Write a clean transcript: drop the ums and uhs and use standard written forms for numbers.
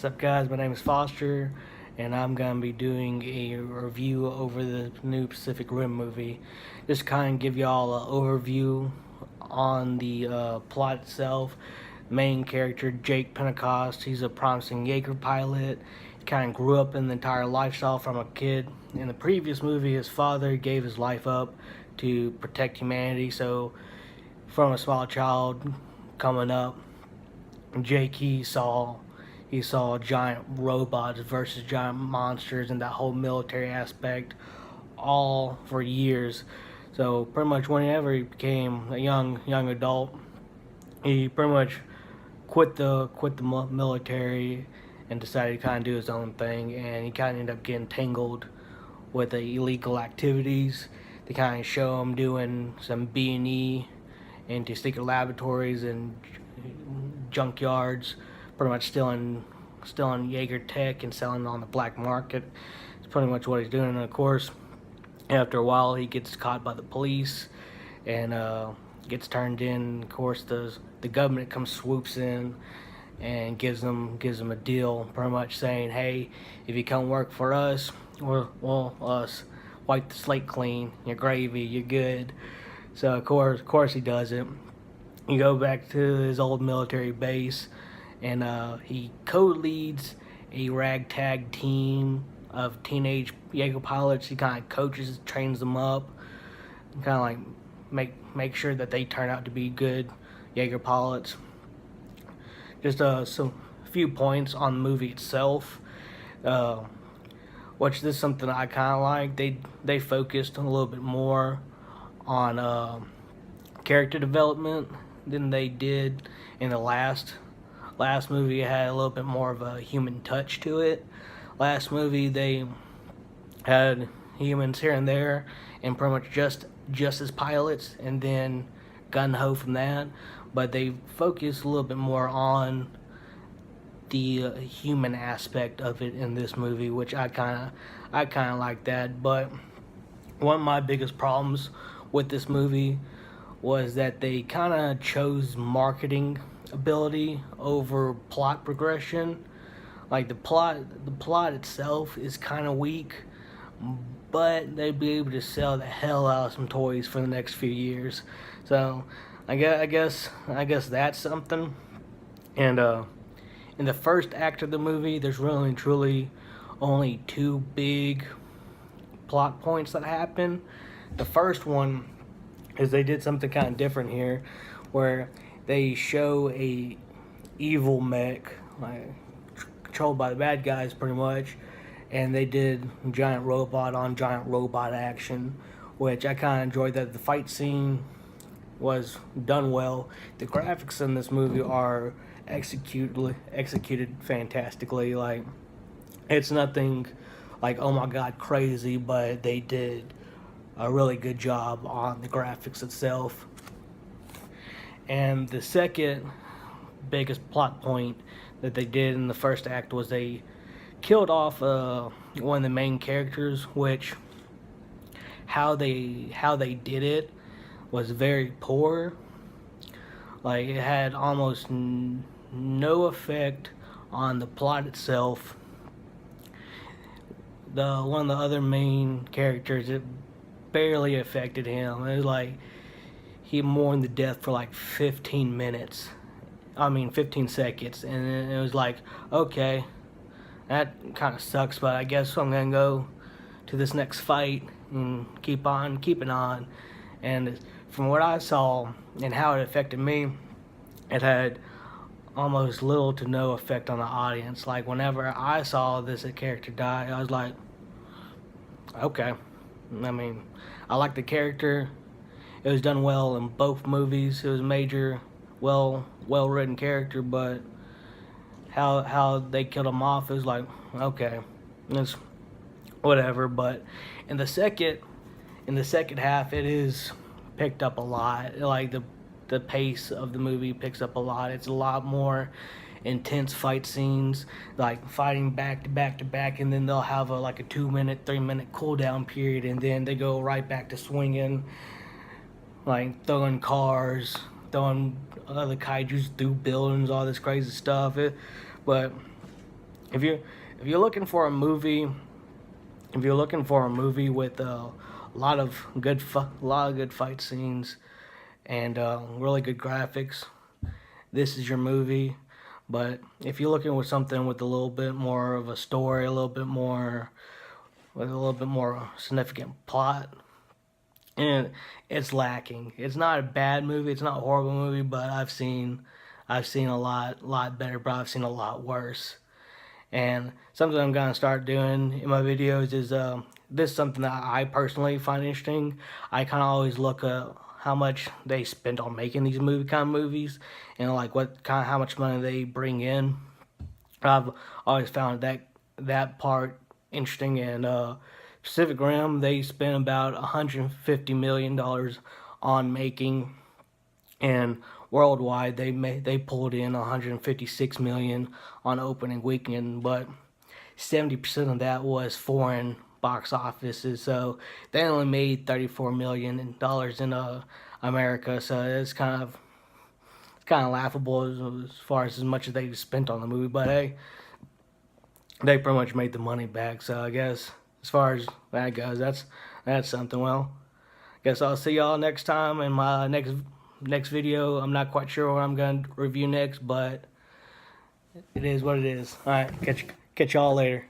What's up, guys? My name is Foster, and I'm going to be doing a review over the new Pacific Rim movie. Just kind of give y'all an overview on the plot itself. Main character, Jake Pentecost, he's a promising Jaeger pilot. He kind of grew up in the entire lifestyle from a kid. In the previous movie, his father gave his life up to protect humanity, so from a small child coming up, Jake he saw giant robots versus giant monsters and that whole military aspect all for years. So pretty much whenever he became a young adult, he pretty much quit the military and decided to kind of do his own thing, and he kind of ended up getting tangled with the illegal activities. They kind of show him doing some B&E into secret laboratories and junkyards, pretty much stealing Jaeger tech and selling it on the black market. It's pretty much what he's doing. And of course, after a while, he gets caught by the police and gets turned in. Of course, the government swoops in and gives him a deal, pretty much saying, "Hey, if you come work for us, we'll wipe the slate clean. You're gravy. You're good." So of course he does it. You go back to his old military base, and he co-leads a ragtag team of teenage Jaeger pilots. He kind of coaches, trains them up, kind of like make sure that they turn out to be good Jaeger pilots. Just some few points on the movie itself, which this is something I kind of like. They focused a little bit more on character development than they did in the last movie. It had a little bit more of a human touch to it. Last movie they had humans here and there and pretty much just as pilots, and then gun ho from that. But they focused a little bit more on the human aspect of it in this movie, which I kind of like that. But one of my biggest problems with this movie was that they kind of chose marketing ability over plot progression. Like the plot itself is kind of weak, but they'd be able to sell the hell out of some toys for the next few years. So I guess that's something. And in the first act of the movie, there's really and truly only two big plot points that happen. The first one is they did something kind of different here, where they show a evil mech, like controlled by the bad guys pretty much, and they did giant robot on giant robot action, which I kind of enjoyed. That the fight scene was done well. The graphics in this movie are executed fantastically. Like, it's nothing like, oh my god, crazy, but they did a really good job on the graphics itself. And the second biggest plot point that they did in the first act was they killed off one of the main characters, which how they did it was very poor. Like, it had almost no effect on the plot itself. One of the other main characters, it barely affected him. It was like he mourned the death for like 15 minutes. 15 seconds. And it was like, okay, that kind of sucks, but I guess I'm going to go to this next fight and keep keeping on. And from what I saw and how it affected me, it had almost little to no effect on the audience. Like, whenever I saw this character die, I was like, okay. I like the character. It was done well in both movies. It was a major, well written character, but how they killed him off, it was like, okay, it's whatever. But in the second half, it is picked up a lot. Like, the pace of the movie picks up a lot. It's a lot more intense fight scenes, like fighting back to back to back, and then they'll have a 2-minute, 3-minute cool down period, and then they go right back to swinging, like throwing cars, throwing other kaijus through buildings, all this crazy stuff. But If you if you're looking for a movie, if you're looking for a movie with a lot of good fight scenes and really good graphics, this is your movie. But if you're looking with something with a little bit more of a story, with a little bit more significant plot, and it's lacking. It's not a bad movie. It's not a horrible movie, but I've seen a lot better, but I've seen a lot worse. And something I'm gonna start doing in my videos is this is something that I personally find interesting. I kind of always look at how much they spend on making these movies, and like what kind of how much money they bring in. I've always found that part interesting. And Pacific Rim, they spent about $150 million on making, and worldwide they pulled in 156 million on opening weekend, but 70% of that was foreign box offices. So they only made $34 million in America. So it's kind of laughable as far as much as they spent on the movie. But hey, they pretty much made the money back. So I guess as far as that goes, that's something. Well, guess I'll see y'all next time in my next video. I'm not quite sure what I'm gonna review next, but it is what it is. All right, catch y'all later.